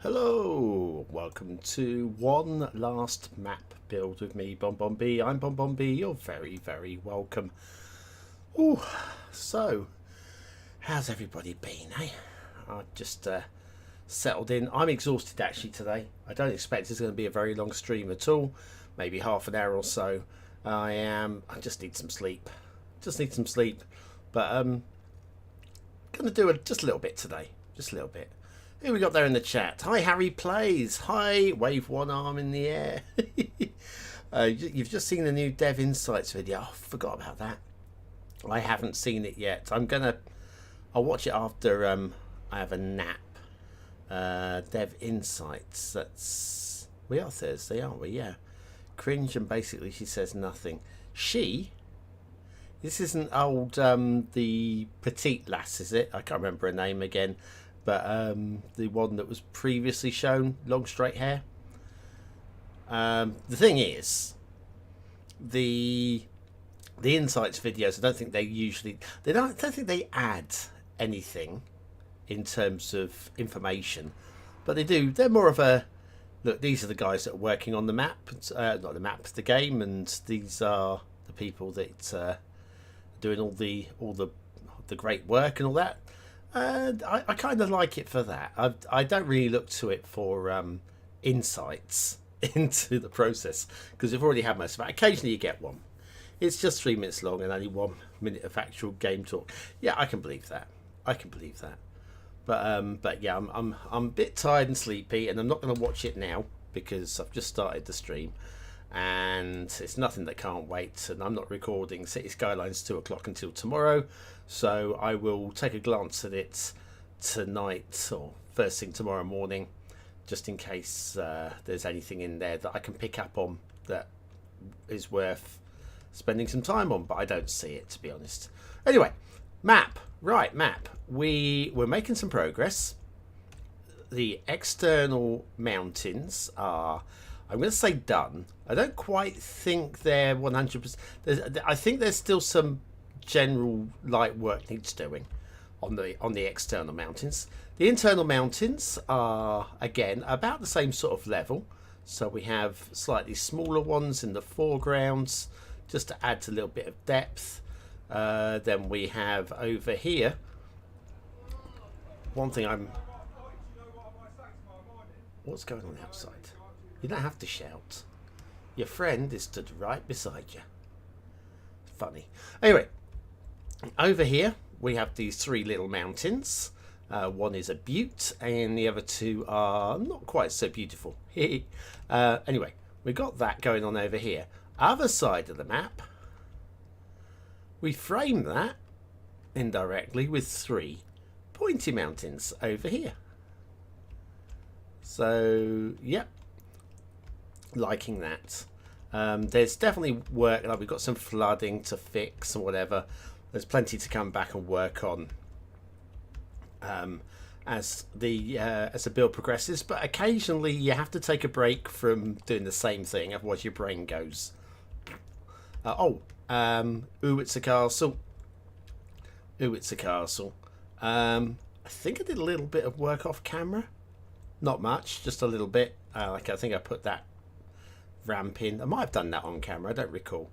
Hello, welcome to one last map build with me, BonBonB. I'm BonBonB. You're very welcome. Ooh, so how's everybody been, eh? I've just settled in. I'm exhausted actually today. I don't expect it's going to be a very long stream at all. Maybe half an hour or so. I just need some sleep. But gonna do just a little bit today. Just a little bit. Who we got there in the chat? Hi, Harry Plays. Hi, wave one arm in the air. You've just seen the new Dev Insights video. Oh, forgot about that. I haven't seen it yet. I'll watch it after I have a nap. Dev Insights. We are Thursday, aren't we? Yeah. Cringe and basically she says nothing. This isn't old the petite lass, is it? I can't remember her name again. But the one that was previously shown, long straight hair. The thing is, the insights videos, I don't think I don't think they add anything in terms of information, but they do. They're more of a look. These are the guys that are working on the map, not the map, the game, and these are the people that are doing all the great work and all that. And I kind of like it for that. I don't really look to it for insights into the process because we've already had most of it. Occasionally you get one. It's just 3 minutes long and only 1 minute of actual game talk. Yeah, I can believe that. But yeah, I'm a bit tired and sleepy, and I'm not going to watch it now because I've just started the stream, and it's nothing that can't wait. And I'm not recording Cities Skylines 2 o'clock until tomorrow. So I will take a glance at it tonight or first thing tomorrow morning, just in case there's anything in there that I can pick up on that is worth spending some time on, but I don't see it, to be honest. Anyway, map. We're making some progress. The external mountains are, I'm going to say, done. I don't quite think they're 100%. I think there's still some general light work needs doing on the external mountains. The internal mountains are again about the same sort of level, so we have slightly smaller ones in the foregrounds just to add a little bit of depth. Then we have over here one thing what's going on outside? You don't have to shout. Your friend is stood right beside you. Funny. Anyway, over here we have these 3 little mountains. One is a butte and the other 2 are not quite so beautiful. Anyway, we got that going on over here. Other side of the map, we frame that indirectly with 3 pointy mountains over here. So yep, liking that. There's definitely work, like we've got some flooding to fix or whatever. There's plenty to come back and work on as the build progresses, but occasionally you have to take a break from doing the same thing, otherwise your brain goes it's a castle. It's a castle. I think I did a little bit of work off camera, not much, just a little bit. I think I put that ramp in. I might have done that on camera, I don't recall.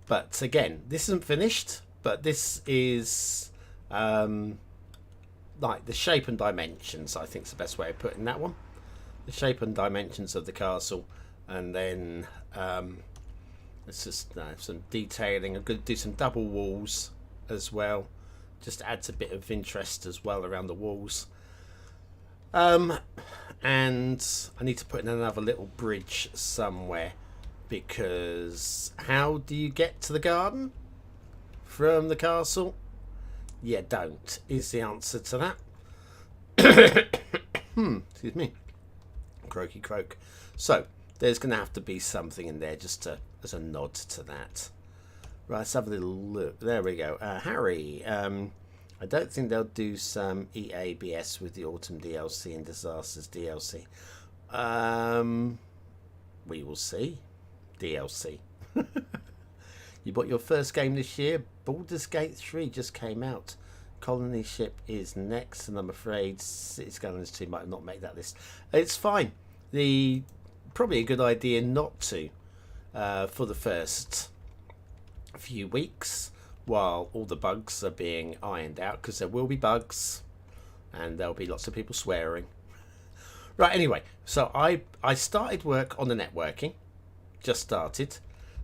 But again, this isn't finished, but this is like the shape and dimensions, I think is the best way of putting that one. The shape and dimensions of the castle, and then it's just some detailing. I'm going to do some double walls as well, just adds a bit of interest as well around the walls. And I need to put in another little bridge somewhere, because how do you get to the garden from the castle? You don't, is the answer to that. Excuse me. Croaky croak. So there's going to have to be something in there just as a nod to that. Right, let's have a little look. There we go. Harry, I don't think they'll do some EABS with the Autumn DLC and Disasters DLC. We will see. DLC. You bought your first game this year? Baldur's Gate 3 just came out. colony ship is next, and I'm afraid Cities Skylines 2 might not make that list. It's fine. Probably a good idea not to for the first few weeks while all the bugs are being ironed out, because there will be bugs and there'll be lots of people swearing. Right, anyway, so I started work on the networking, just started.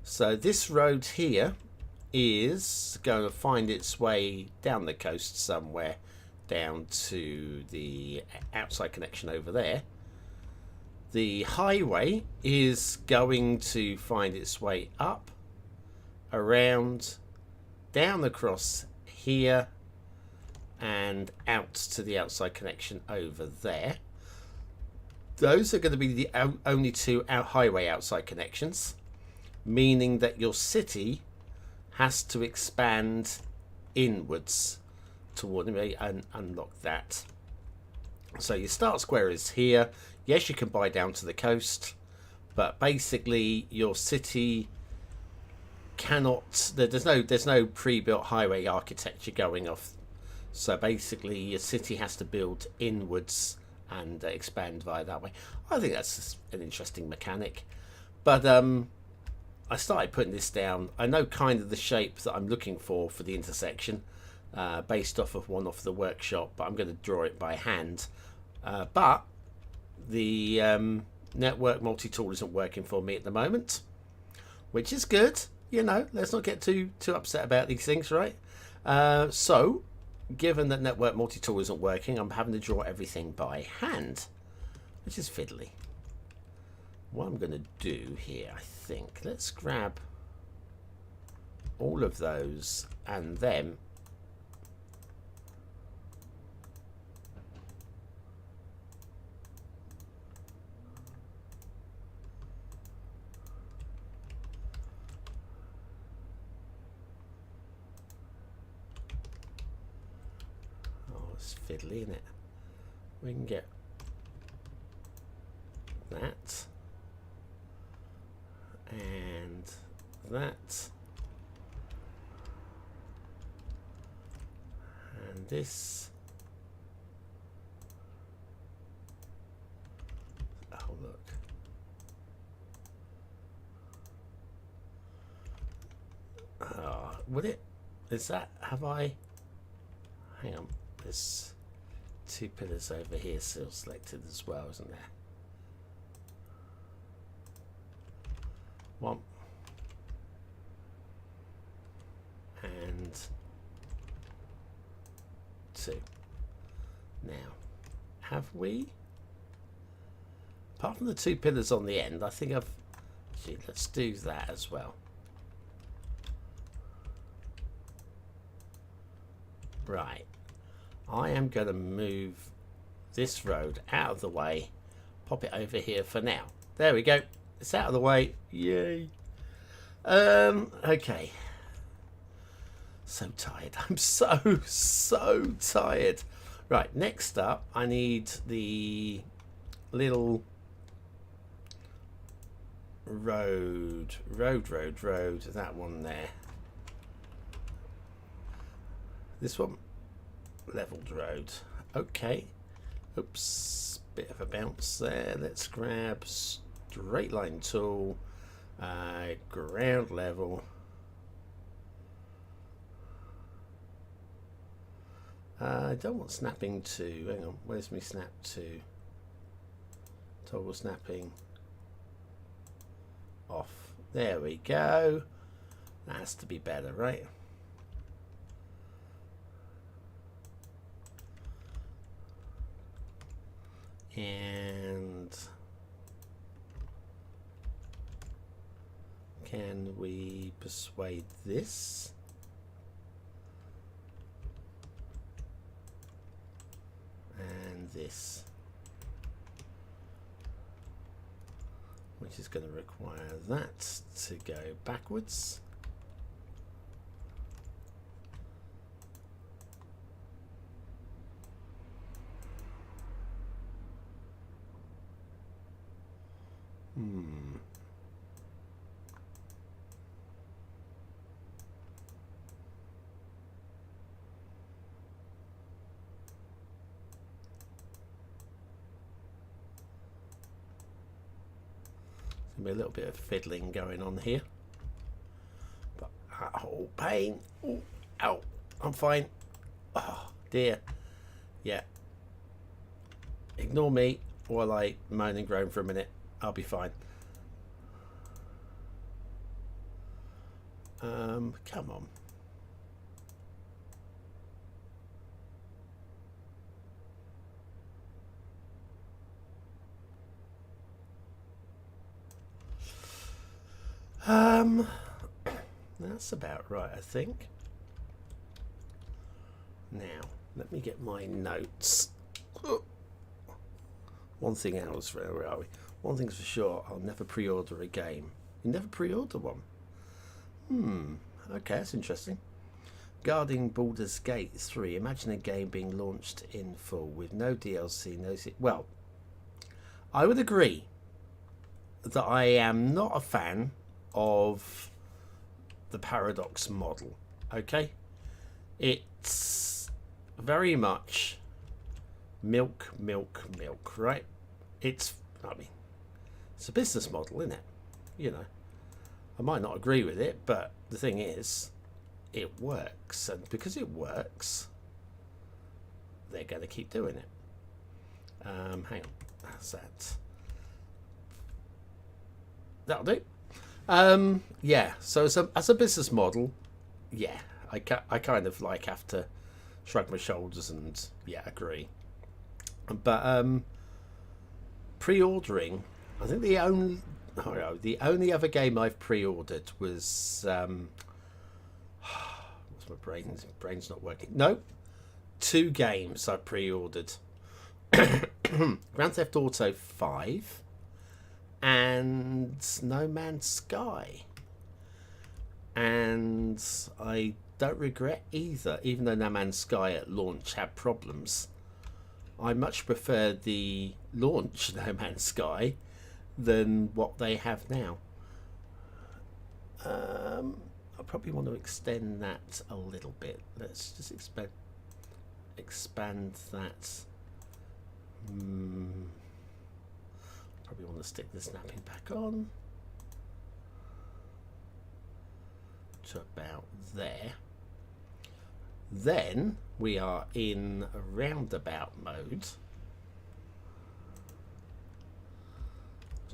So this road here is going to find its way down the coast somewhere, down to the outside connection over there. The highway is going to find its way up, around, down across here, and out to the outside connection over there. Those are going to be the only two highway outside connections, meaning that your city has to expand inwards toward me and unlock that. So your start square is here. Yes, you can buy down to the coast, but basically your city cannot. There's no pre-built highway architecture going off. So basically your city has to build inwards and expand via that way. I think that's an interesting mechanic. But I started putting this down. I know kind of the shape that I'm looking for the intersection, based off of one off the workshop, but I'm going to draw it by hand. But the network multi-tool isn't working for me at the moment, which is good. You know, let's not get too upset about these things, right? So, given that network multi-tool isn't working, I'm having to draw everything by hand, which is fiddly. What I'm going to do here, I think, let's grab all of those and then it's fiddly, isn't it? We can get that and that and this. Oh look, would it? Is that? Have I? Hang on. There's two pillars over here still selected as well, isn't there? One and two. Now, have we? Apart from the two pillars on the end, I think I've. Gee, let's do that as well. Right. I am going to move this road out of the way, pop it over here for now. There we go. It's out of the way. Yay. Okay. So tired. I'm so tired. Right, next up, I need the little road. That one there. This one. Leveled road. Okay. Oops. Bit of a bounce there. Let's grab straight line tool. Ground level. I don't want snapping to. Hang on. Where's my snap to? Toggle snapping off. There we go. That has to be better, right? And can we persuade this? And this, which is going to require that to go backwards. Be a little bit of fiddling going on here. But oh, pain! Ooh, ow! I'm fine. Oh dear. Yeah. Ignore me while I moan and groan for a minute. I'll be fine. Come on. That's about right, I think. Now, let me get my notes. One thing else, where are we? One thing's for sure, I'll never pre-order a game. You never pre-order one? Okay, that's interesting. Guarding Baldur's Gate 3. Imagine a game being launched in full with no DLC, no... Well, I would agree that I am not a fan of the Paradox model. Okay? It's very much milk, right? It's a business model, isn't it? You know, I might not agree with it, but the thing is, it works, and because it works, they're going to keep doing it. Hang on, how's that? That'll do. Yeah. So as a business model, yeah, I kind of like have to shrug my shoulders and yeah, agree. But pre-ordering, I think the only other game I've pre-ordered was what's my brain's not working. No, 2 games I pre-ordered: Grand Theft Auto 5 and No Man's Sky, and I don't regret either. Even though No Man's Sky at launch had problems, I much prefer the launch No Man's Sky than what they have now. I probably want to extend that a little bit. Let's just expand that. Probably want to stick the snapping back on to about there. Then we are in a roundabout mode,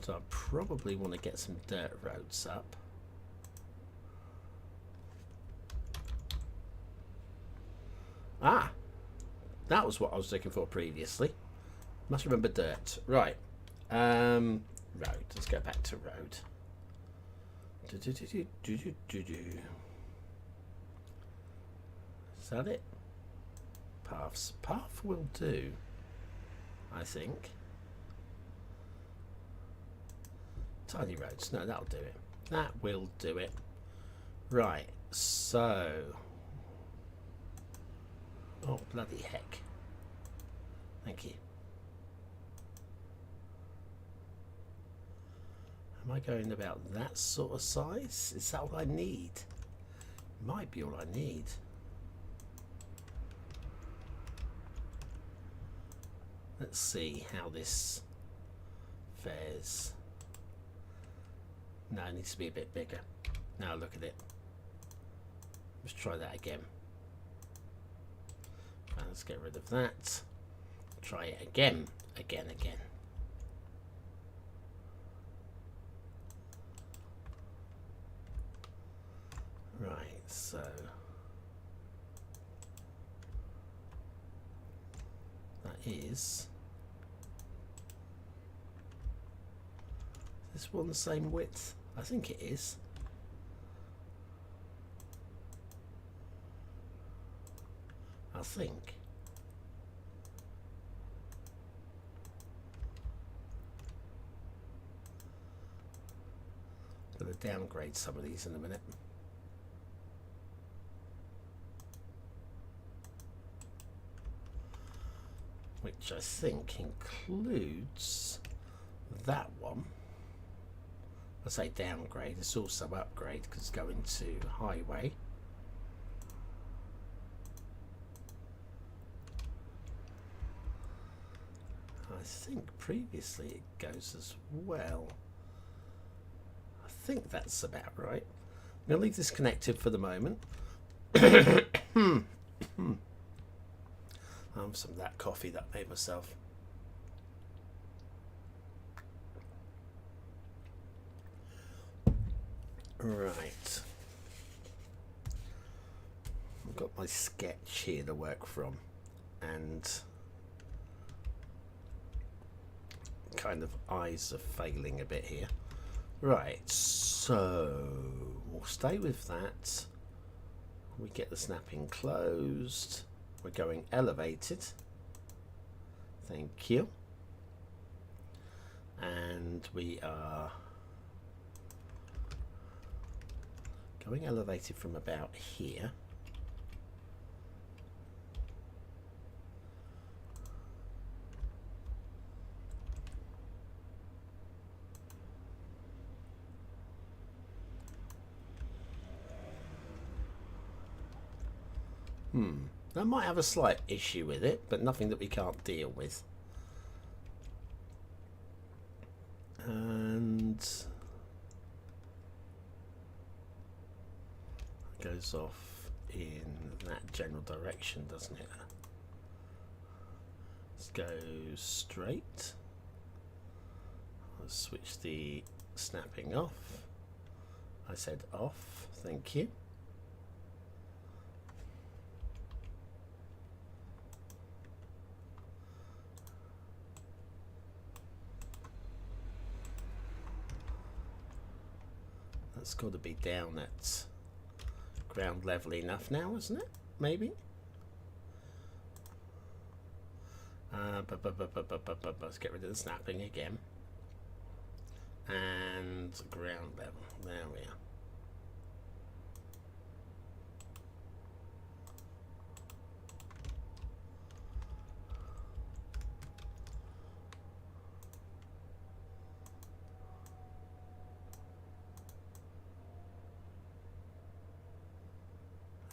so I probably want to get some dirt roads up. Ah, that was what I was looking for previously. Must remember dirt. Right. Road. Let's go back to road. Is that it? Paths. Path will do, I think. Tiny roads. No, that'll do it. That will do it. Right. So. Oh, bloody heck. Thank you. Am I going about that sort of size? Is that what I need? Might be all I need. Let's see how this fares. No, it needs to be a bit bigger. Now look at it. Let's try that again. Let's get rid of that. Try it again. Again. Right, so that is this one the same width? I think it is. I think. I'm going to downgrade some of these in a minute. Which I think includes that one. I say downgrade, it's also upgrade because it's going to highway. I think previously it goes as well. think that's about right. I'm going to leave this connected for the moment. Some of that coffee that I made myself. Right. I've got my sketch here to work from, and kind of eyes are failing a bit here. Right, so we'll stay with that. We get the snapping closed. We're going elevated. Thank you. And we are going elevated from about here. I might have a slight issue with it, but nothing that we can't deal with. And it goes off in that general direction, doesn't it? Let's go straight. I'll switch the snapping off. I said off, thank you. It's got to be down at ground level enough now, isn't it? Maybe. Let's get rid of the snapping again. And ground level. There we are.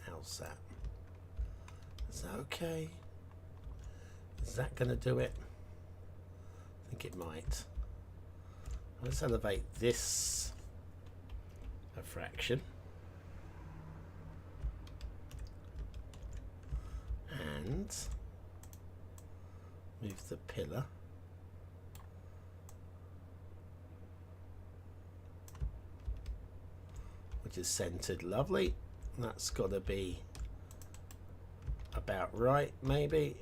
How's that? Is that okay? Is that going to do it? I think it might. Let's elevate this a fraction. And move the pillar. Which is centered. Lovely. That's got to be about right, maybe.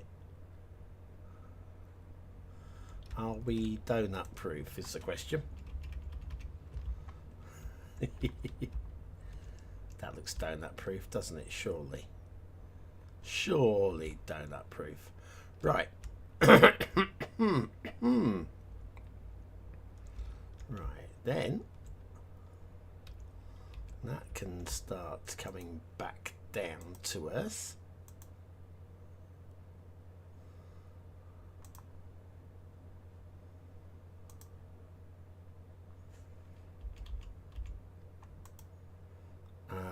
Are we donut proof is the question. That looks donut proof, doesn't it? Surely. Surely donut proof. Right. Right, then that can start coming back down to Earth.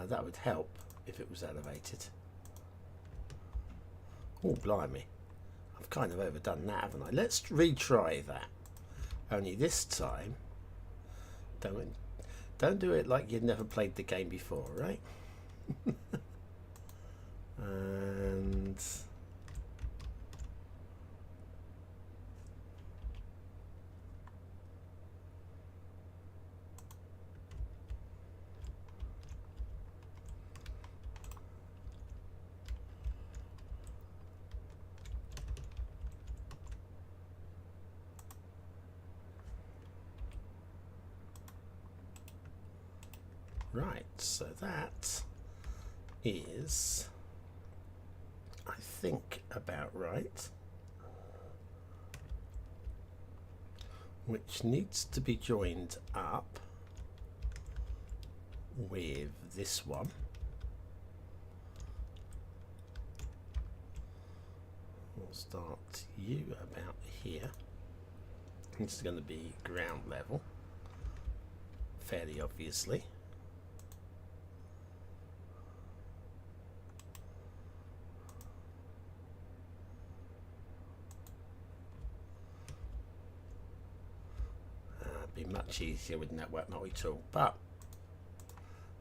That would help if it was elevated. Oh, blimey. I've kind of overdone that, haven't I? Let's retry that. Only this time, don't do it like you'd never played the game before, right? And right, so that is, I think, about right. Which needs to be joined up with this one. We'll start you about here. This is going to be ground level, fairly obviously. Be much easier with Network Multi-Tool, but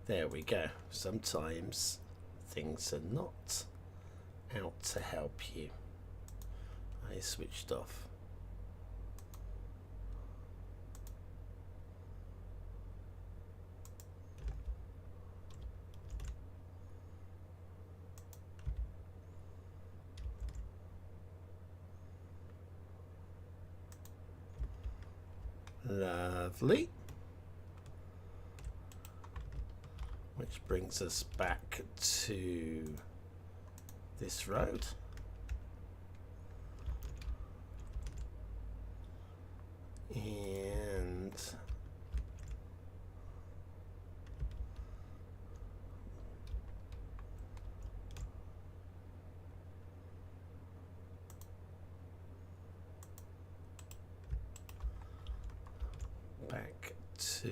There we go. Sometimes things are not out to help you. I switched off. Lovely. Which brings us back to this road. And back to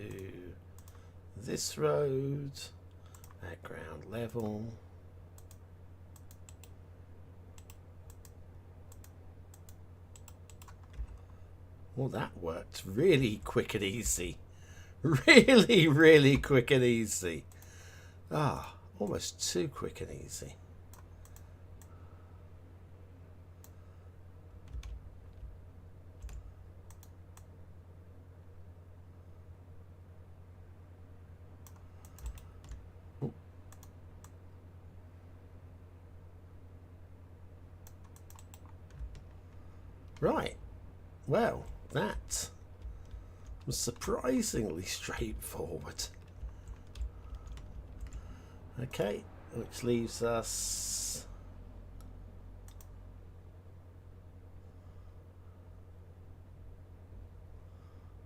this road at ground level. Well, that worked really quick and easy. Really, really quick and easy. Ah, almost too quick and easy. Right. Well, that was surprisingly straightforward. Okay, which leaves us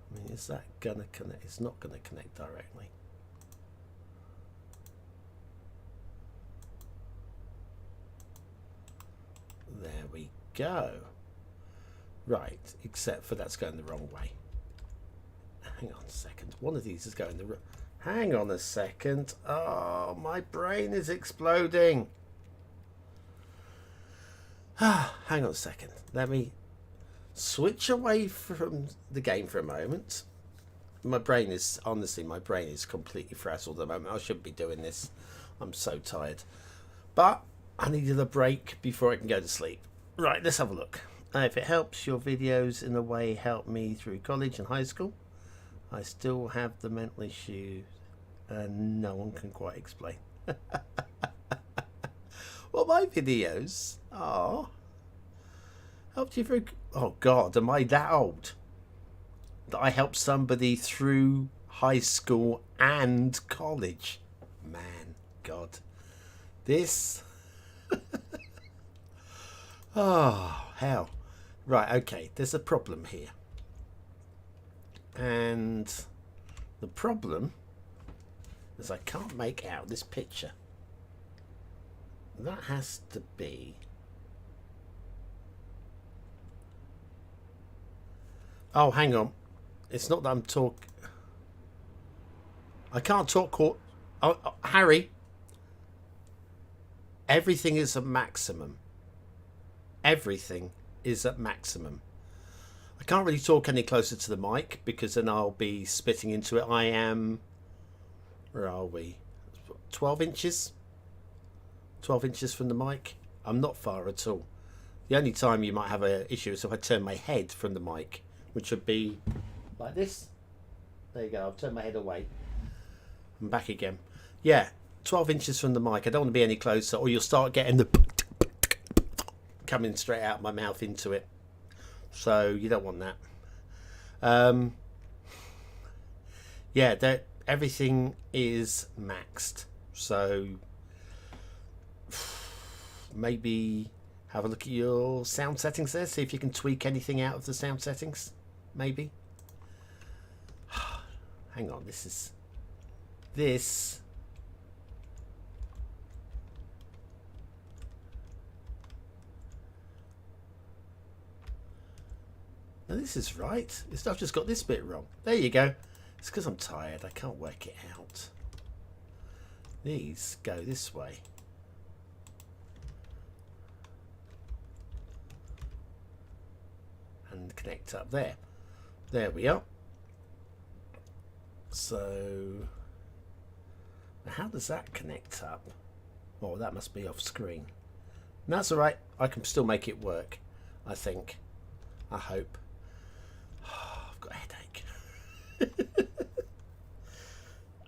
I mean, is that gonna connect? It's not gonna connect directly. There we go. Right, except for that's going the wrong way. Hang on a second. One of these is going the wrong. Hang on a second. Oh, my brain is exploding. Ah, hang on a second. Let me switch away from the game for a moment. My brain is, honestly, my brain is completely frazzled at the moment. I shouldn't be doing this. I'm so tired. But I needed a break before I can go to sleep. Right, let's have a look. If it helps, your videos in a way help me through college and high school. I still have the mental issues and no one can quite explain. Well, my videos are helped you through. Oh God, am I that old that I helped somebody through high school and college? Man, God, this. Oh, hell. Right, okay, there's a problem here. And the problem is I can't make out this picture. That has to be... Oh, hang on. It's not that I'm talking... I can't talk... Oh, Harry. Everything is at maximum. Everything is at maximum. I can't really talk any closer to the mic because then I'll be spitting into it. I am... Where are we? 12 inches? 12 inches from the mic. I'm not far at all. The only time you might have an issue is if I turn my head from the mic, which would be like this. There you go. I'll turn my head away. And back again. Yeah, 12 inches from the mic. I don't want to be any closer or you'll start getting the... coming straight out my mouth into it. So you don't want that. Yeah, everything is maxed. So maybe have a look at your sound settings there. See if you can tweak anything out of the sound settings. Maybe. Hang on, this. Now this is right. I've just got this bit wrong. There you go. It's because I'm tired. I can't work it out. These go this way. And connect up there. There we are. So How does that connect up? Oh, that must be off screen. That's alright. I can still make it work, I think. I hope. Oh, I've got a headache.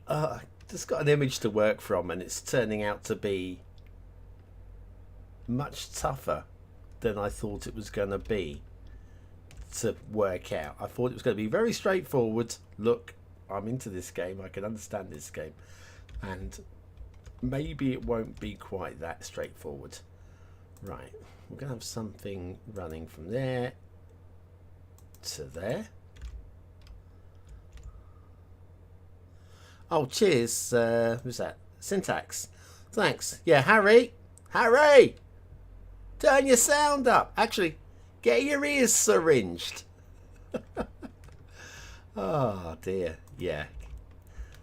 I just got an image to work from, and it's turning out to be much tougher than I thought it was going to be to work out. I thought it was going to be very straightforward. Look, I'm into this game. I can understand this game. And maybe it won't be quite that straightforward. Right, we're going to have something running from there to there. Oh, cheers. Who's that? Syntax. Thanks. Yeah, Harry. Harry! Turn your sound up. Actually, get your ears syringed. Oh, dear. Yeah.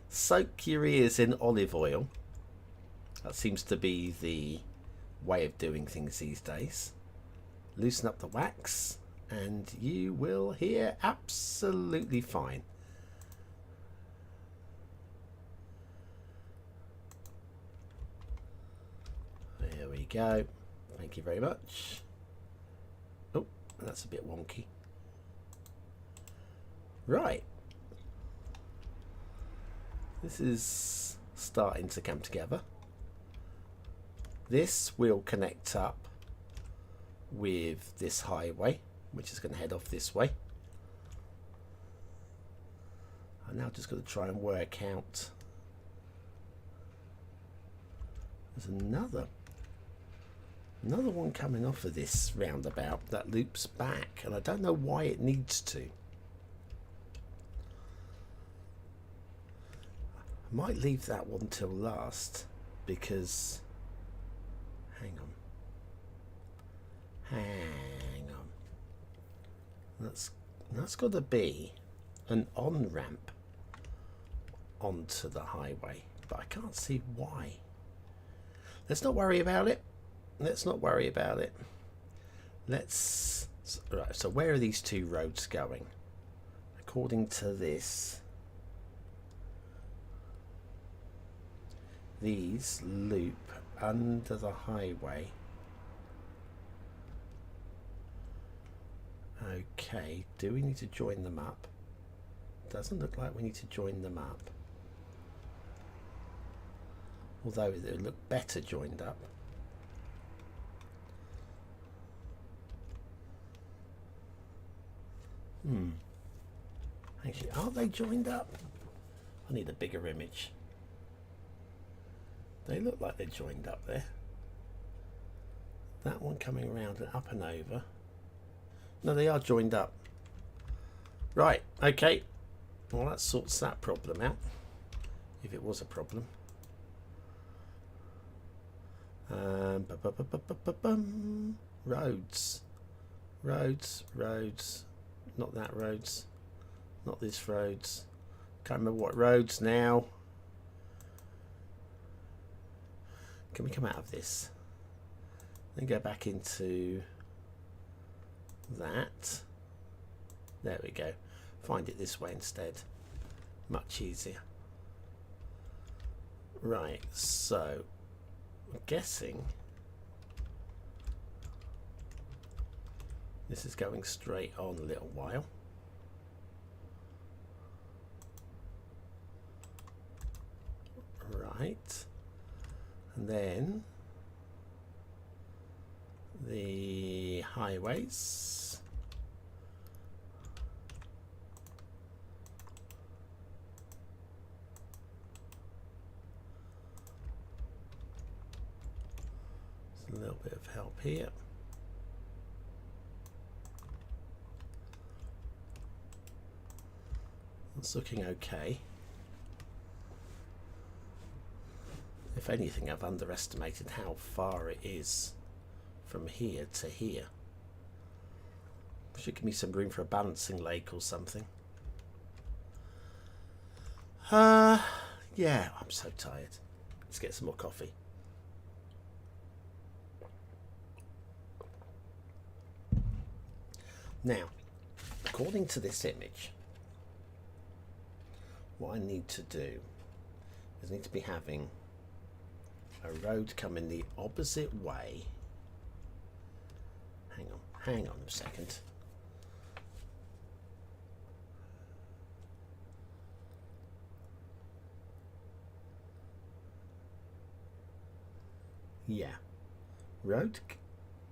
Soak your ears in olive oil. That seems to be the way of doing things these days. Loosen up the wax and you will hear absolutely fine. There we go. Thank you very much. Oh, that's a bit wonky. Right. This is starting to come together. This will connect up with this highway, which is going to head off this way. I'm now just going to try and work out. There's another one coming off of this roundabout that loops back, and I don't know why it needs to. I might leave that one till last because hang on. That's got to be an on-ramp onto the highway, but I can't see why. Let's not worry about it. Right, so where are these two roads going? According to this, these loop under the highway. Okay, do we need to join them up? Doesn't look like we need to join them up. Although they look better joined up. Actually, are they joined up? I need a bigger image. They look like they're joined up there. That one coming around and up and over. No, they are joined up. Right, okay. Well, that sorts that problem out. If it was a problem. Roads. Not that roads. Not this roads. Can't remember what roads now. Can we come out of this? Then go back into that. There we go. Find it this way instead. Much easier. Right, so I'm guessing this is going straight on a little while. Right. And then the highways. There's a little bit of help here. It's looking okay. If anything, I've underestimated how far it is from here to here. Should give me some room for a balancing lake or something. Yeah, I'm so tired. Let's get some more coffee. Now, according to this image, what I need to do is need to be having a road coming the opposite way. Hang on a second. Yeah, road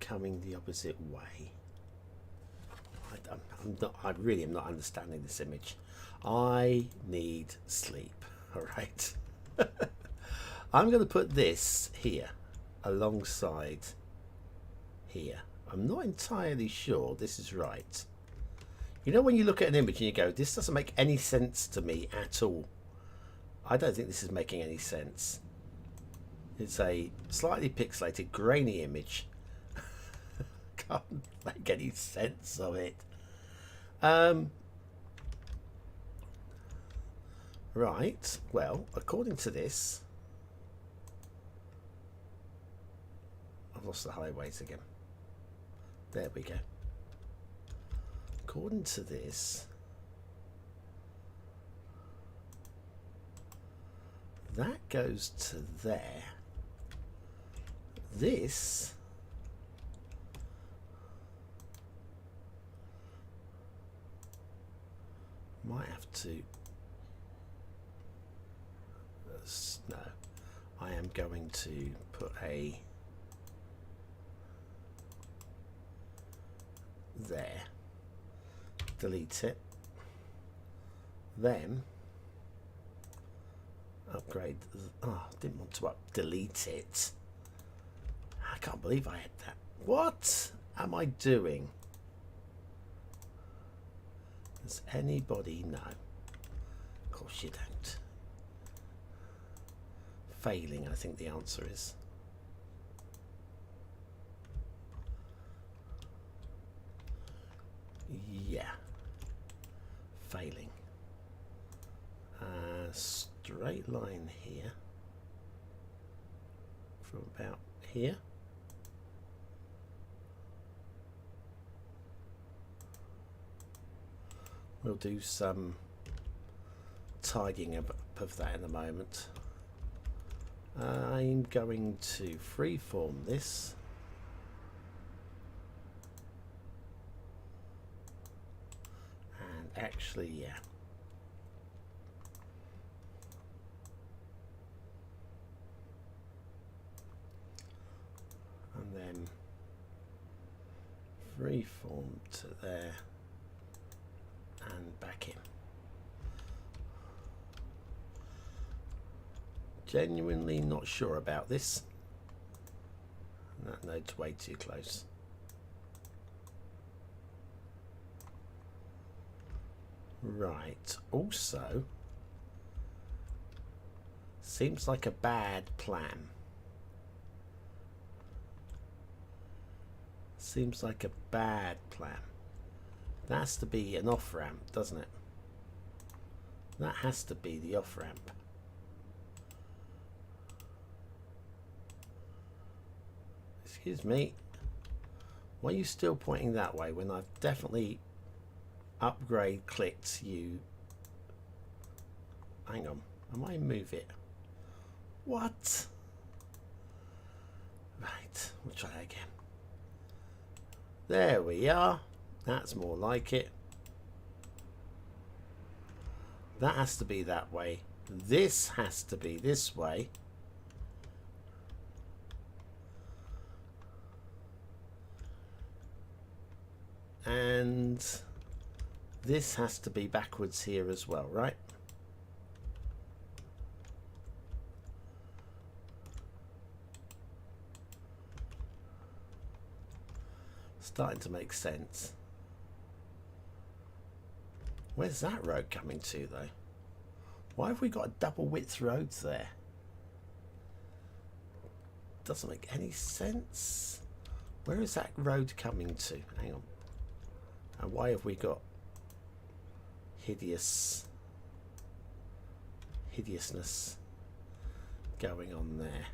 coming the opposite way. I really am not understanding this image. I need sleep. All right. I'm going to put this here alongside here. I'm not entirely sure this is right. You know, when you look at an image and you go, this doesn't make any sense to me at all. I don't think this is making any sense. It's a slightly pixelated, grainy image. Can't make any sense of it. Right, well, according to this, I've lost the highways again. There we go. According to this, that goes to there. This might have to, no, I am going to put a there, delete it, then upgrade. Oh, didn't want to delete it. I can't believe I had that. What am I doing? Does anybody know? Of course you don't. Failing, I think the answer is. Yeah. Failing. Straight line here. From about here. We'll do some tidying up of that in a moment. I'm going to freeform this. And actually, yeah. And then freeform to there. And back in. Genuinely not sure about this. That node's way too close. Right. Also, seems like a bad plan. Seems like a bad plan. That has to be an off-ramp, doesn't it? That has to be the off-ramp. Excuse me. Why are you still pointing that way when I've definitely upgrade clicked you? Hang on. I might move it. What? Right. We'll try that again. There we are. That's more like it. That has to be that way. This has to be this way. And this has to be backwards here as well, right? Starting to make sense. Where's that road coming to, though? Why have we got a double width road there? Doesn't make any sense. Where is that road coming to? Hang on. And why have we got hideousness going on there?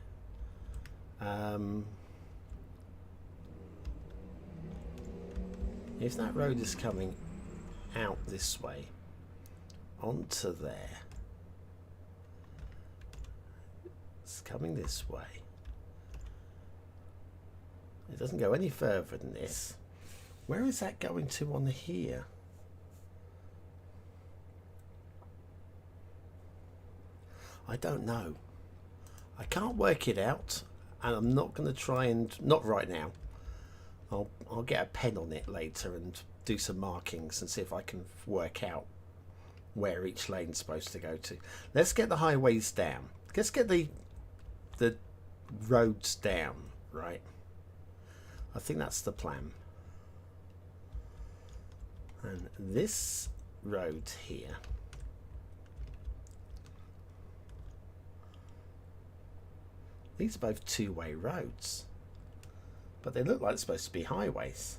If that road is coming out this way onto there, It's coming this way. It doesn't go any further than this. Where is that going to on here? I don't know. I can't work it out, and I'm not going to try and, not right now. I'll get a pen on it later and do some markings and see if I can work out where each lane's supposed to go to. Let's get the highways down. Let's get the roads down, right? I think that's the plan. And this road here, these are both two-way roads, but they look like they're supposed to be highways.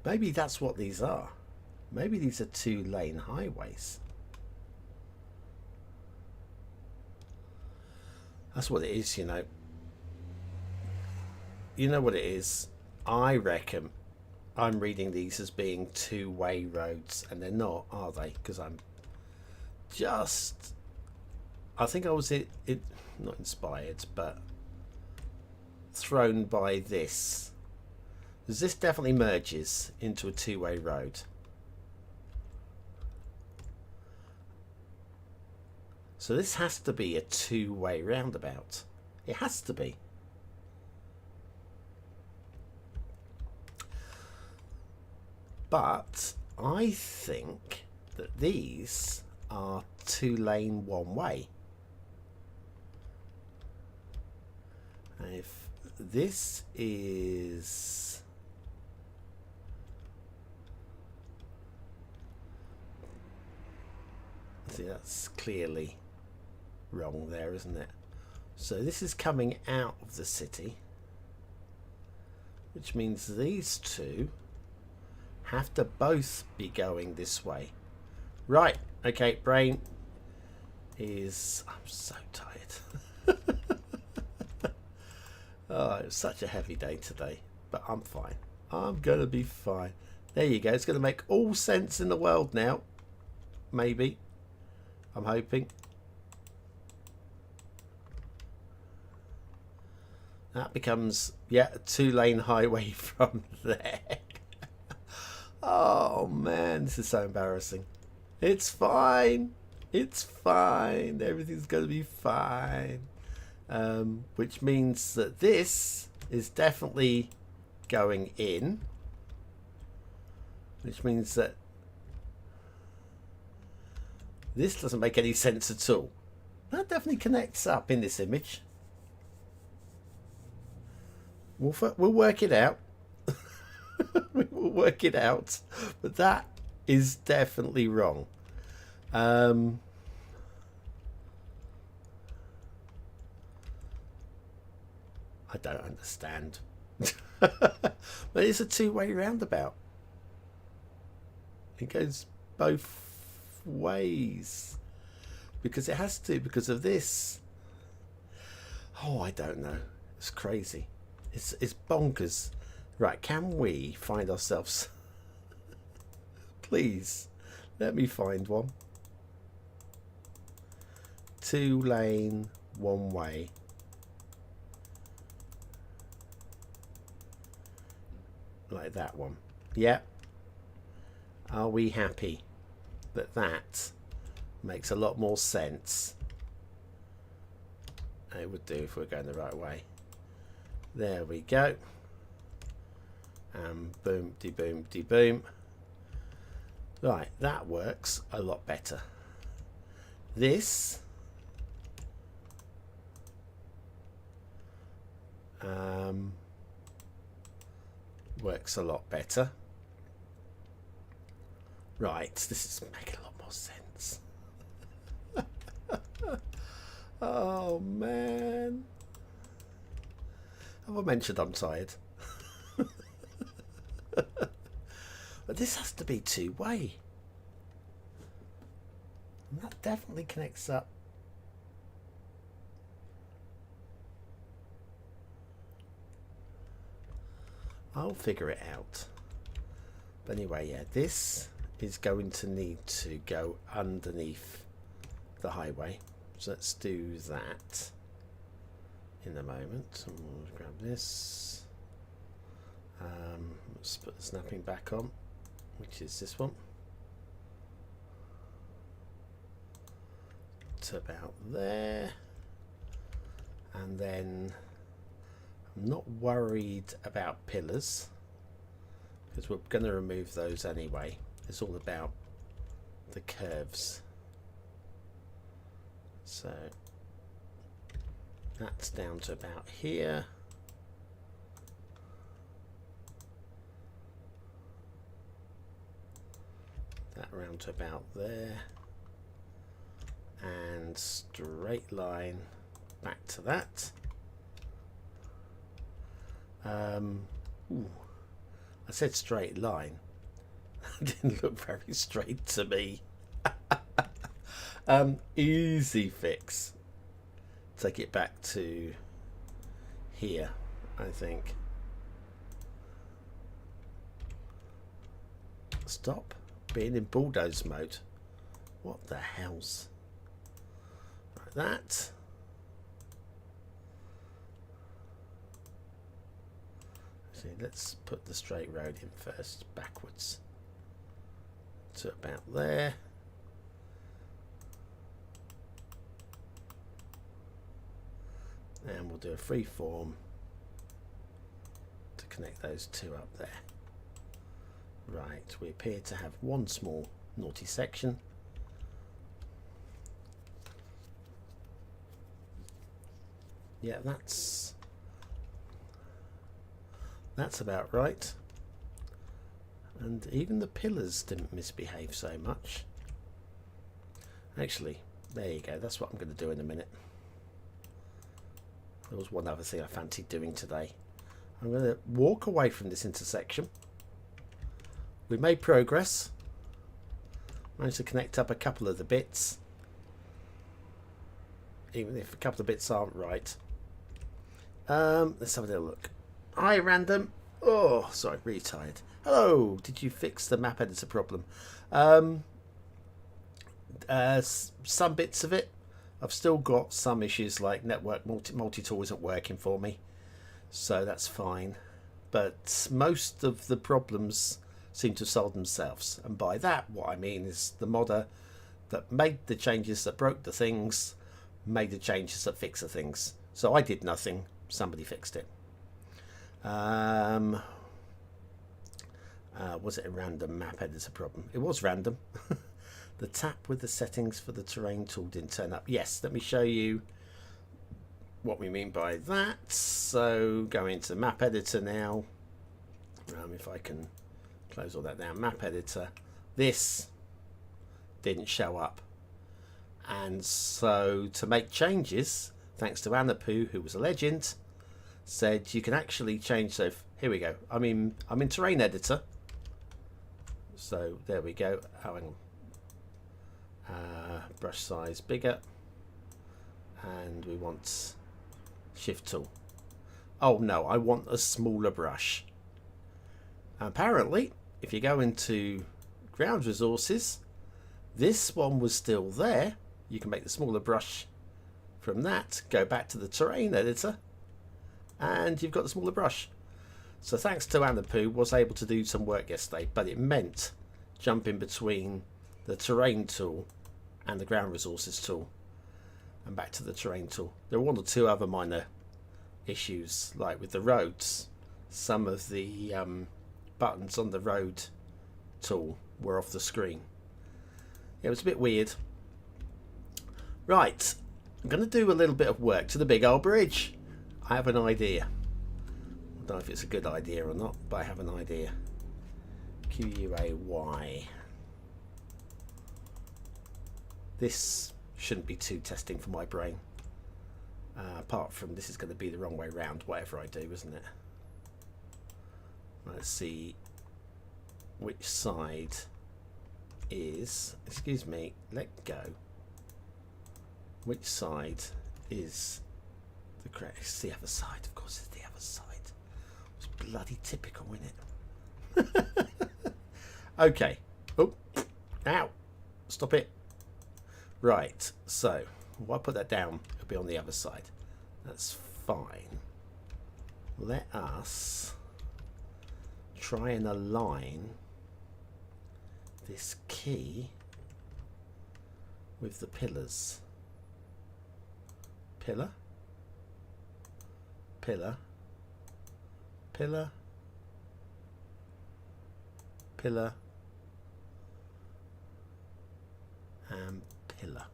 Maybe that's what these are. Maybe these are two-lane highways. That's what it is, you know. You know what it is? I reckon I'm reading these as being two-way roads, and they're not, are they? Because I'm just... I think I was not inspired, but thrown by this. Because this definitely merges into a two-way road. So this has to be a two-way roundabout. It has to be. But I think that these are two-lane one-way. And if this is... See, that's clearly wrong there, isn't it? So this is coming out of the city, which means these two have to both be going this way. Right, okay, brain is... I'm so tired. Oh, it was such a heavy day today, but I'm fine. I'm going to be fine. There you go. It's going to make all sense in the world now. Maybe. I'm hoping. That becomes, yeah, a two-lane highway from there. Oh, man, this is so embarrassing. It's fine. It's fine. Everything's going to be fine. Which means that this is definitely going in. Which means that this doesn't make any sense at all. That definitely connects up in this image. We'll work it out. We'll work it out. But that is definitely wrong. I don't understand. But it's a two-way roundabout. It goes both ways. Because it has to, because of this. Oh, I don't know. It's crazy. It's bonkers. Right, can we find ourselves... Please, let me find one. Two-lane, one-way. Like that one. Yep. Are we happy that that makes a lot more sense? It would do if we're going the right way. There we go. And boom de boom de boom. Right, that works a lot better. This works a lot better. Right, this is making a lot more sense. Oh man. Have I mentioned I'm tired? But this has to be two-way. And that definitely connects up. I'll figure it out. But anyway, yeah, this is going to need to go underneath the highway. So let's do that in a moment. We'll grab this. Let's put the snapping back on, which is this one. To about there. And then I'm not worried about pillars because we're going to remove those anyway. It's all about the curves. So that's down to about here. That round to about there. And straight line back to that. Ooh, I said straight line. That didn't look very straight to me. Easy fix. Take it back to here, I think. Stop being in bulldoze mode. What the hell's like that? See, let's put the straight road in first, backwards to about there. And we'll do a free form to connect those two up there. Right, we appear to have one small naughty section. Yeah, that's about right. And even the pillars didn't misbehave so much. Actually, there you go. That's what I'm going to do in a minute. There was one other thing I fancied doing today. I'm going to walk away from this intersection. We made progress. Managed to connect up a couple of the bits. Even if a couple of bits aren't right. Let's have a little look. Hi, random. Oh, sorry, really tired. Hello. Did you fix the map editor problem? Some bits of it. I've still got some issues like network multi-tool isn't working for me. So that's fine. But most of the problems seem to have solved themselves. And by that, what I mean is the modder that made the changes that broke the things made the changes that fix the things. So I did nothing. Somebody fixed it. Was it a random map editor problem? It was random. The tab with the settings for the terrain tool didn't turn up. Yes, let me show you what we mean by that. So go into the map editor now. If I can close all that down. Map editor. This didn't show up. And so to make changes, thanks to Anapu, who was a legend, said you can actually change. So here we go. I'm in terrain editor. So there we go. Oh, hang on. Brush size bigger, and we want shift tool. Oh no, I want a smaller brush. Apparently, if you go into ground resources, this one was still there. You can make the smaller brush from that, go back to the terrain editor, and you've got the smaller brush. So thanks to Anapu, was able to do some work yesterday, but it meant jumping between the terrain tool and the ground resources tool and back to the terrain tool. There were one or two other minor issues, like with the roads. Some of the buttons on the road tool were off the screen. It was a bit weird. Right, I'm going to do a little bit of work to the big old bridge. I have an idea. I don't know if it's a good idea or not, but I have an idea. QUAY. This shouldn't be too testing for my brain. Apart from this is going to be the wrong way round, whatever I do, isn't it? Let's see which side is, excuse me, let go. Which side is the correct? It's the other side, of course, it's the other side. It's bloody typical, isn't it? Okay. Oh, ow. Stop it. Right, so Why put that down? It'll be on the other side. That's fine. Let us try and align this key with the pillars. Pillar, pillar, pillar, pillar, and pillar.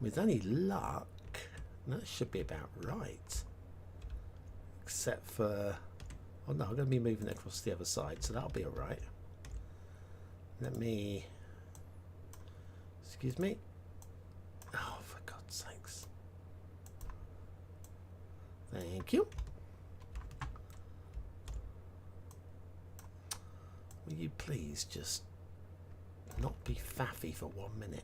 With any luck, that should be about right. Except for, oh no, I'm going to be moving it across the other side, so that'll be alright. Let me, excuse me. Oh, for God's sakes. Thank you. Will you please just not be faffy for 1 minute?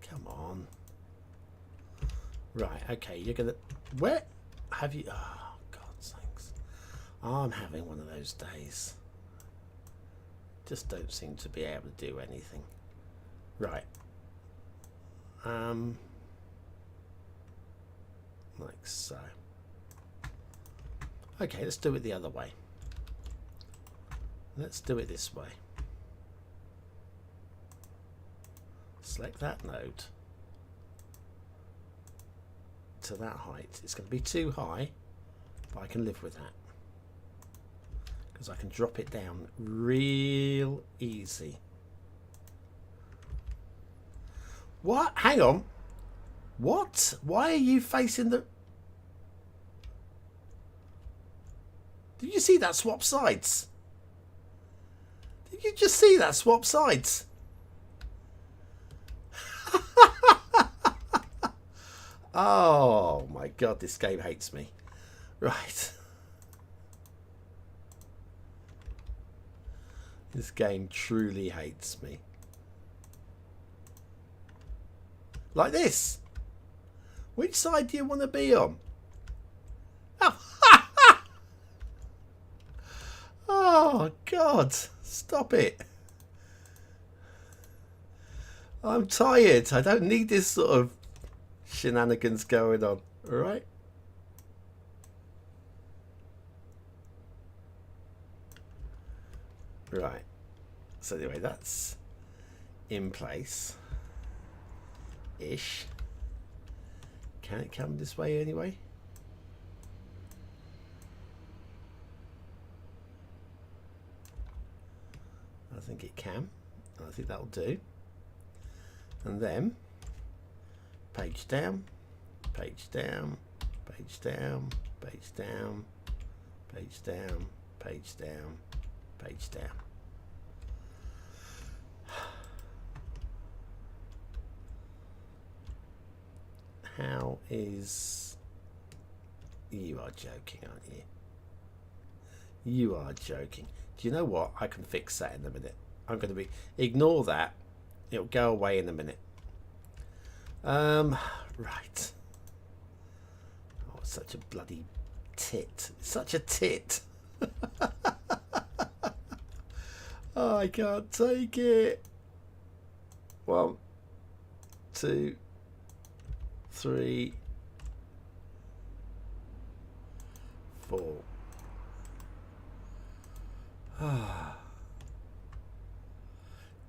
Come on. Right, okay, you're gonna... Where have you... Oh, God's sakes. I'm having one of those days. Just don't seem to be able to do anything. Right. Like so. Okay, let's do it the other way. Let's do it this way. Select that node to that height. It's going to be too high, but I can live with that because I can drop it down real easy. What? Hang on. What? Why are you facing the... Did you see that swap sides? Did you just see that swap sides? Oh my God, this game hates me. Right. This game truly hates me. Like this. Which side do you want to be on? Oh, oh God, stop it. I'm tired. I don't need this sort of shenanigans going on. All right. Right. So anyway, that's in place ish. Can it come this way anyway? I think it can. I think that'll do. And then page down, page down, page down, page down, page down, page down, page down. How is... You are joking, aren't you? You are joking. Do you know what? I can fix that in a minute. I'm going to be... Ignore that. It'll go away in a minute. Right. Oh, such a bloody tit. Such a tit. Oh, I can't take it. 1, 2, 3, 4.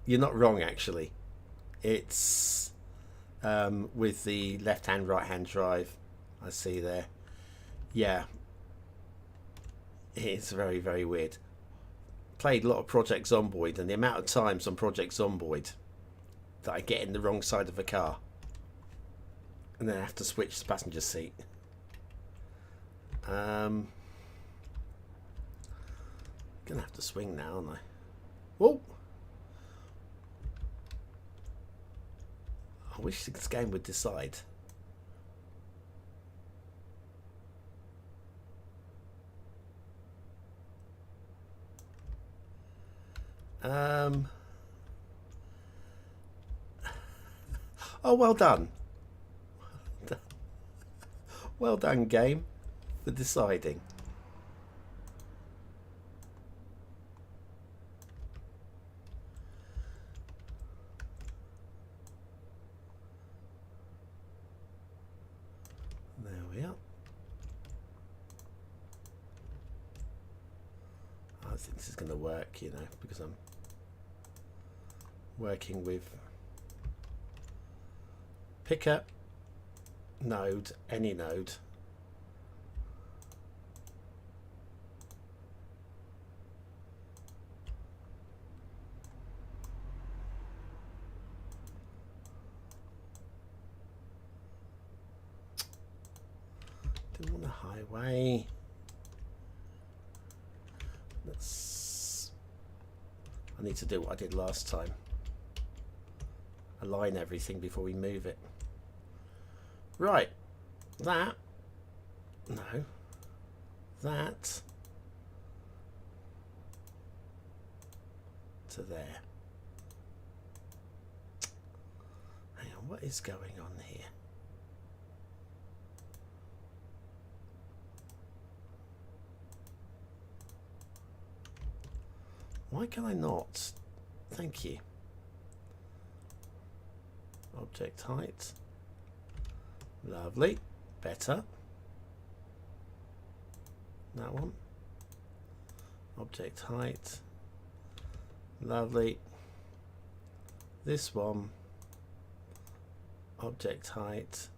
You're not wrong, actually. It's with the left hand, right hand drive. I see there. Yeah, it's very, very weird. Played a lot of Project Zomboid, and the amount of times on Project Zomboid that I get in the wrong side of the car and then I have to switch the passenger seat. Gonna have to swing now, aren't I? Whoa! I wish this game would decide. Oh, well done. Well done, game, for deciding. There we are. I think this is going to work, you know, because I'm working with picker, node, any node. Didn't want a highway. I need to do what I did last time. Align everything before we move it. Right. That. No. That. To there. Hang on, what is going on here? Why can I not? Thank you. Object height. Lovely. Better. That one. Object height. Lovely. This one. Object height.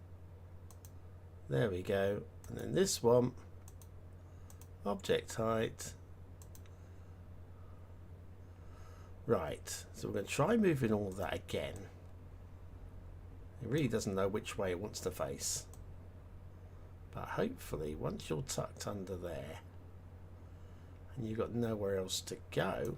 There we go. And then this one. Object height. Right, so we're going to try moving all of that again. It really doesn't know which way it wants to face. But hopefully, once you're tucked under there, and you've got nowhere else to go,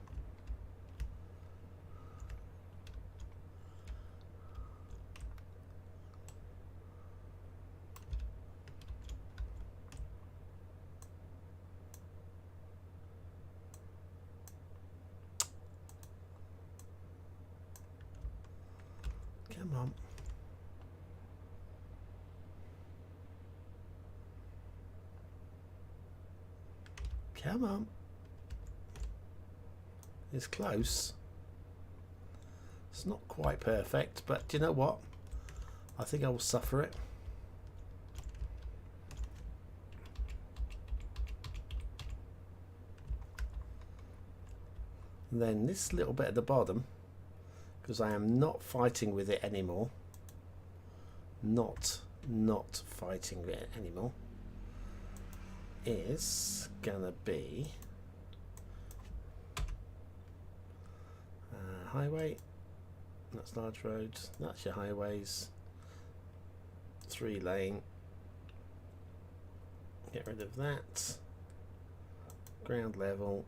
come on. Come on. It's close. It's not quite perfect, but do you know what? I think I will suffer it. And then this little bit at the bottom, because I am not fighting with it anymore. Not fighting with it anymore. Is gonna be highway. That's large roads. That's your highways. 3 lane. Get rid of that. Ground level.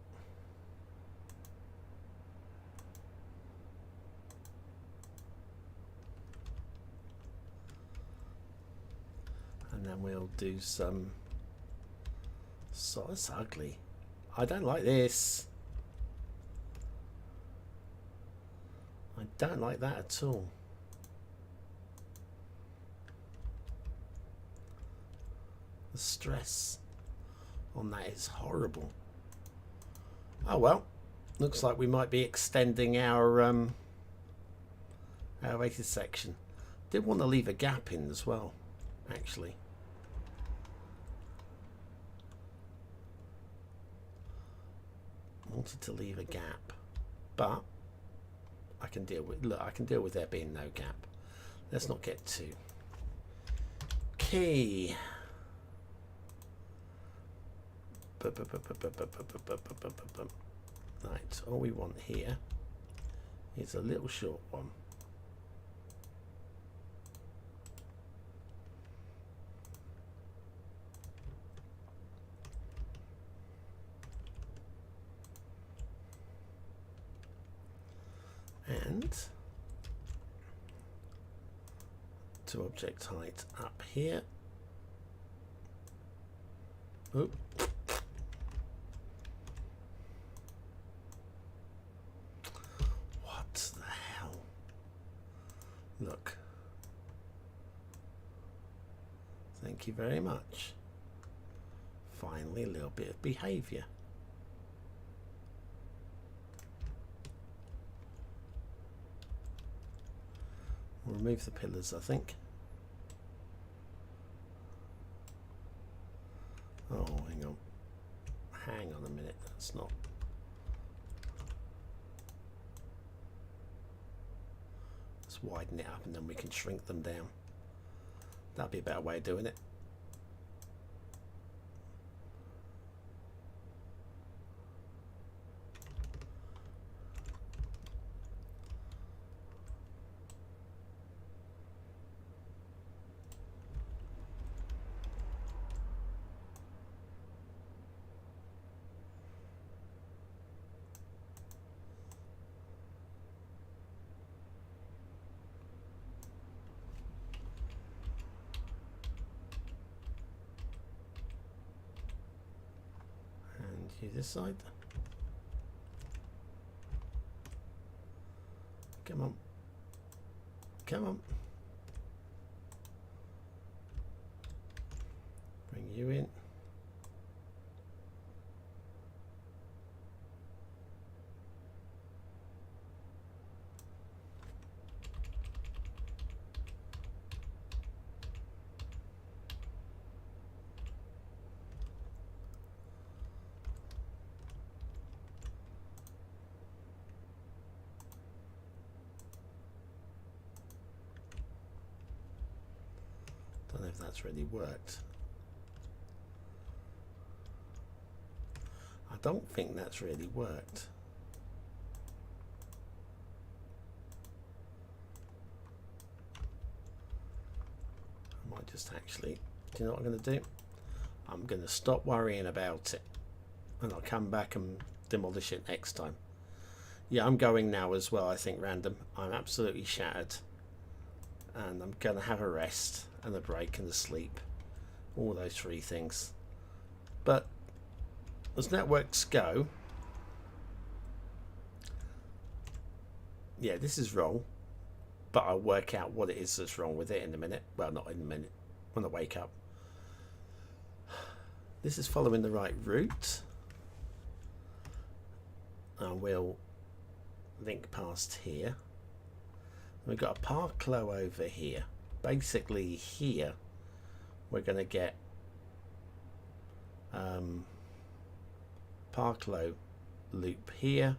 And then we'll do some. So it's ugly. I don't like this. I don't like that at all. The stress on that is horrible. Oh well, looks like we might be extending our rated section. Did want to leave a gap in as well, actually. Wanted to leave a gap, but I can deal with. Look, I can deal with there being no gap. Let's not get too key. Right, all we want here is a little short one. And to object height up here. Oop. Thank you very much. Finally, a little bit of behaviour. We'll remove the pillars, I think. Oh, hang on. Hang on a minute. That's not. Let's widen it up and then we can shrink them down. That'd be a better way of doing it. This side. Come on. Come on. Bring you in. Don't know if that's really worked. I don't think that's really worked. I might just actually, do you know what I'm going to do? I'm going to stop worrying about it and I'll come back and demolish it next time. Yeah, I'm going now as well, I think, random. I'm absolutely shattered and I'm going to have a rest and a break and a sleep. All those three things. But as networks go, yeah, this is wrong, but I'll work out what it is that's wrong with it in a minute. Well, not in a minute, when I wake up. This is following the right route. And we'll link past here. We've got a park low over here. Basically here we're going to get park low loop here,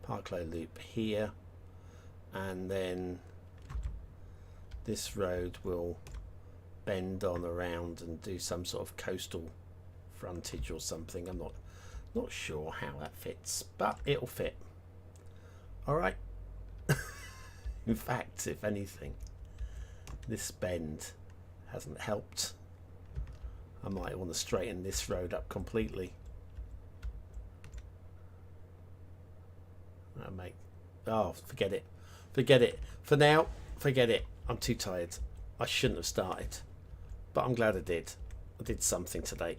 park low loop here, and then this road will bend on around and do some sort of coastal frontage or something. I'm not sure how that fits, but it'll fit. All right. In fact, if anything, this bend hasn't helped. I might want to straighten this road up completely. That'll make, oh, forget it. Forget it. For now, forget it. I'm too tired. I shouldn't have started, but I'm glad I did. I did something today.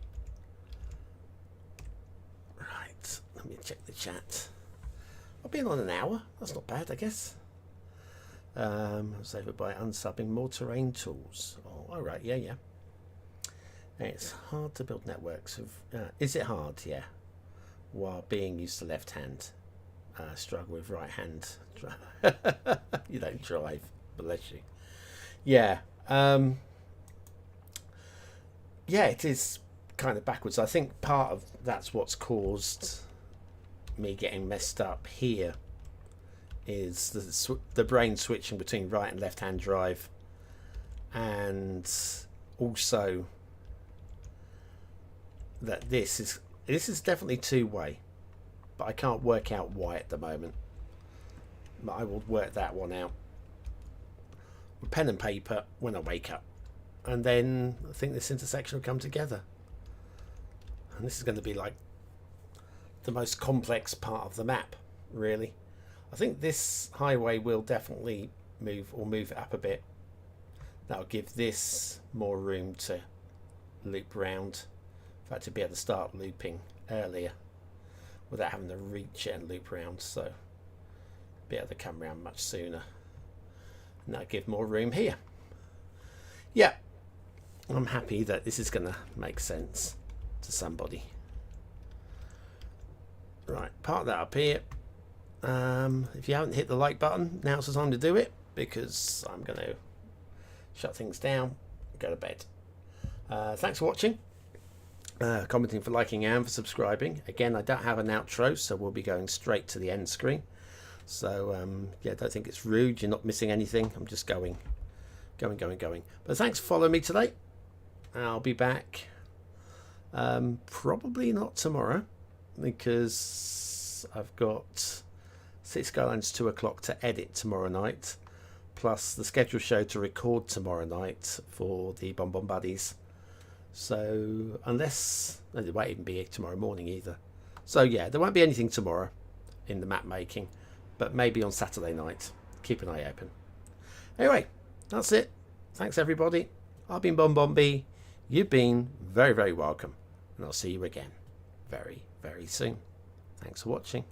Right, let me check the chat. I've been on an hour. That's not bad, I guess. I was over by unsubbing more terrain tools. Oh, all right, yeah. It's hard to build networks of. Is it hard? Yeah. While being used to left hand, struggle with right hand. You don't drive, bless you. Yeah. Yeah, it is kind of backwards. I think part of that's what's caused me getting messed up here. Is the brain switching between right and left hand drive, and also that this is definitely two-way, but I can't work out why at the moment. But I will work that one out with pen and paper when I wake up, and then I think this intersection will come together, and this is going to be like the most complex part of the map, really. I think this highway will definitely move it up a bit. That'll give this more room to loop round. In fact, to be able to start looping earlier without having to reach it and loop round, so be able to come round much sooner. And that'll give more room here. Yeah, I'm happy that this is going to make sense to somebody. Right, park that up here. If you haven't hit the like button, now's the time to do it, because I'm going to shut things down and go to bed. Thanks for watching, commenting, for liking, and for subscribing. Again, I don't have an outro, so we'll be going straight to the end screen. So yeah, don't think it's rude. You're not missing anything. I'm just going. But thanks for following me today. I'll be back probably not tomorrow, because I've got Cities Skylines 2 o'clock to edit tomorrow night, plus the scheduled show to record tomorrow night for the BonBonB Buddies. So unless, it won't even be tomorrow morning either. So yeah, there won't be anything tomorrow in the map making, but maybe on Saturday night. Keep an eye open. Anyway, that's it. Thanks everybody. I've been BonBonB. You've been very, very welcome, and I'll see you again very, very soon. Thanks for watching.